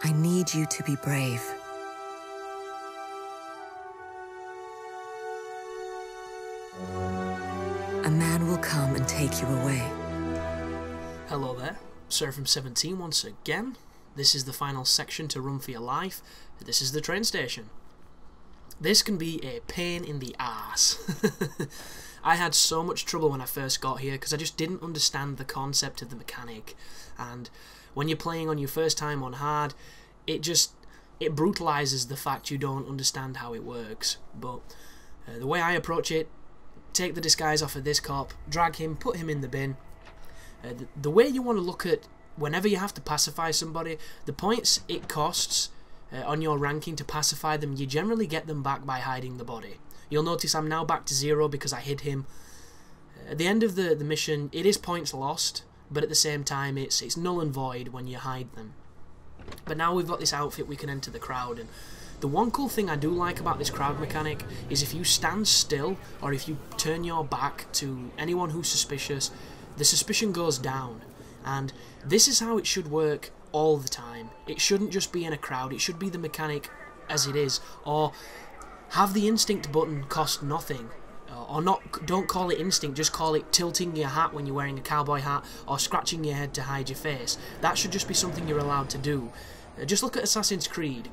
I need you to be brave. A man will come and take you away. Hello there, Seraphim17 once again. This is the final section to Run for Your Life. This is the train station. This can be a pain in the arse. I had so much trouble when I first got here because I just didn't understand the concept of the mechanic, and when you're playing on your first time on hard, it brutalizes the fact you don't understand how it works. But the way I approach it, take the disguise off of this cop, drag him, put him in the bin. The way you want to look at whenever you have to pacify somebody, the points it costs on your ranking to pacify them, you generally get them back by hiding the body. You'll notice I'm now back to 0 because I hid him. At the end of the mission, it is points lost, but at the same time it's null and void when you hide them. But now we've got this outfit, we can enter the crowd, and the one cool thing I do like about this crowd mechanic is if you stand still or if you turn your back to anyone who's suspicious, the suspicion goes down. And this is how it should work all the time. It shouldn't just be in a crowd, it should be the mechanic as it is. Or have the instinct button cost nothing. Or not, don't call it instinct, just call it tilting your hat when you're wearing a cowboy hat, or scratching your head to hide your face. That should just be something you're allowed to do. Just look at Assassin's Creed.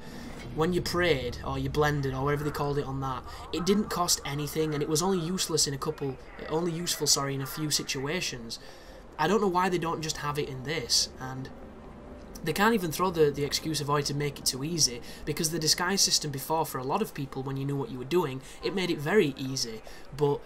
When you prayed, or you blended, or whatever they called it on that, it didn't cost anything, and it was only useful in a few situations. I don't know why they don't just have it in this, and they can't even throw the excuse of, oh, to make it too easy, because the disguise system before, for a lot of people, when you knew what you were doing, it made it very easy. But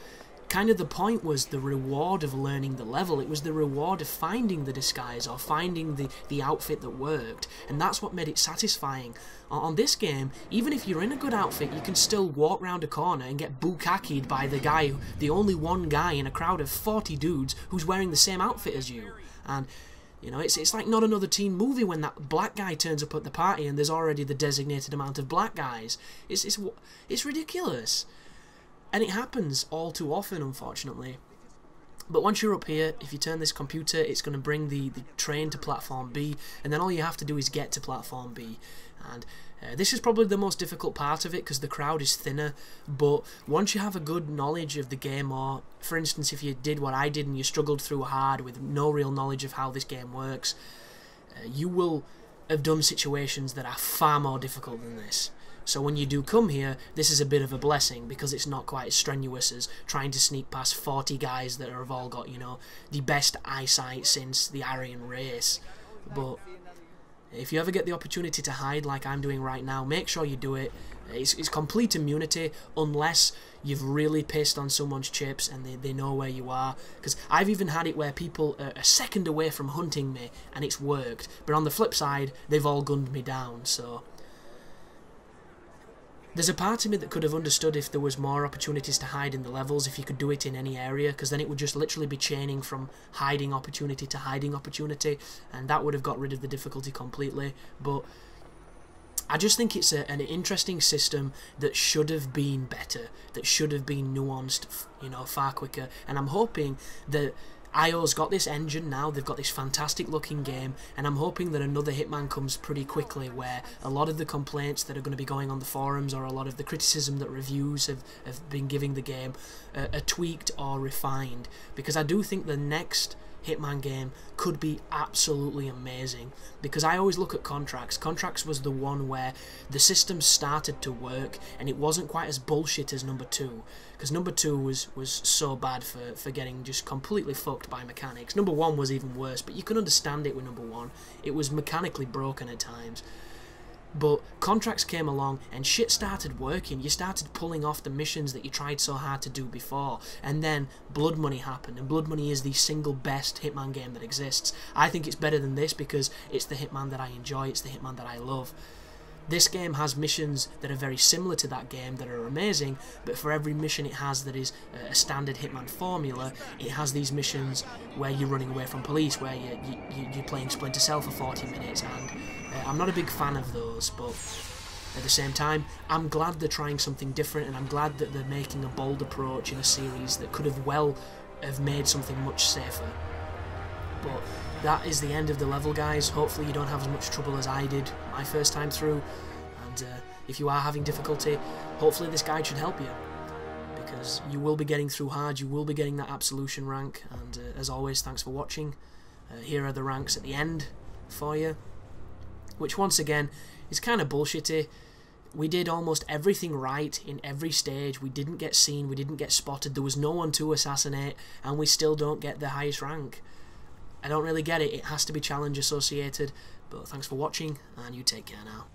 kind of the point was the reward of learning the level. It was the reward of finding the disguise or finding the outfit that worked, and that's what made it satisfying. On this game, even if you're in a good outfit, you can still walk round a corner and get bukkakied by the only one guy in a crowd of 40 dudes who's wearing the same outfit as you. And you know, it's like not another teen movie when that black guy turns up at the party and there's already the designated amount of black guys. It's ridiculous. And it happens all too often, unfortunately. But once you're up here, if you turn this computer, it's going to bring the train to platform B, and then all you have to do is get to platform B. And this is probably the most difficult part of it because the crowd is thinner, but once you have a good knowledge of the game, or for instance if you did what I did and you struggled through hard with no real knowledge of how this game works, you will have done situations that are far more difficult than this. So when you do come here, this is a bit of a blessing because it's not quite as strenuous as trying to sneak past 40 guys that have all got, you know, the best eyesight since the Aryan race. But if you ever get the opportunity to hide like I'm doing right now, make sure you do it. It's complete immunity unless you've really pissed on someone's chips and they know where you are. Because I've even had it where people are a second away from hunting me and it's worked. But on the flip side, they've all gunned me down, so there's a part of me that could have understood if there was more opportunities to hide in the levels, if you could do it in any area, because then it would just literally be chaining from hiding opportunity to hiding opportunity, and that would have got rid of the difficulty completely. But I just think it's an interesting system that should have been better, that should have been nuanced, you know, far quicker, and I'm hoping that IO's got this engine now, they've got this fantastic looking game, and I'm hoping that another Hitman comes pretty quickly where a lot of the complaints that are going to be going on the forums or a lot of the criticism that reviews have been giving the game are tweaked or refined, because I do think the next Hitman game could be absolutely amazing, because I always look at Contracts. Contracts was the one where the system started to work and it wasn't quite as bullshit as number 2, because number 2 was so bad for getting just completely fucked by mechanics. Number 1 was even worse, but you can understand it with number 1. It was mechanically broken at times. But Contracts came along and shit started working. You started pulling off the missions that you tried so hard to do before, and then Blood Money happened, and Blood Money is the single best Hitman game that exists. I think it's better than this because it's the Hitman that I enjoy, it's the Hitman that I love. This game has missions that are very similar to that game that are amazing, but for every mission it has that is a standard Hitman formula, it has these missions where you're running away from police, where you're playing Splinter Cell for 40 minutes, and I'm not a big fan of those, but at the same time, I'm glad they're trying something different, and I'm glad that they're making a bold approach in a series that could have well have made something much safer. But that is the end of the level, guys. Hopefully you don't have as much trouble as I did my first time through, and if you are having difficulty, hopefully this guide should help you, because you will be getting through hard, you will be getting that Absolution rank, and as always, thanks for watching. Here are the ranks at the end for you, which once again is kind of bullshitty. We did almost everything right in every stage. We didn't get seen, we didn't get spotted, there was no one to assassinate, and we still don't get the highest rank. I don't really get it. It has to be challenge associated, but thanks for watching, and you take care now.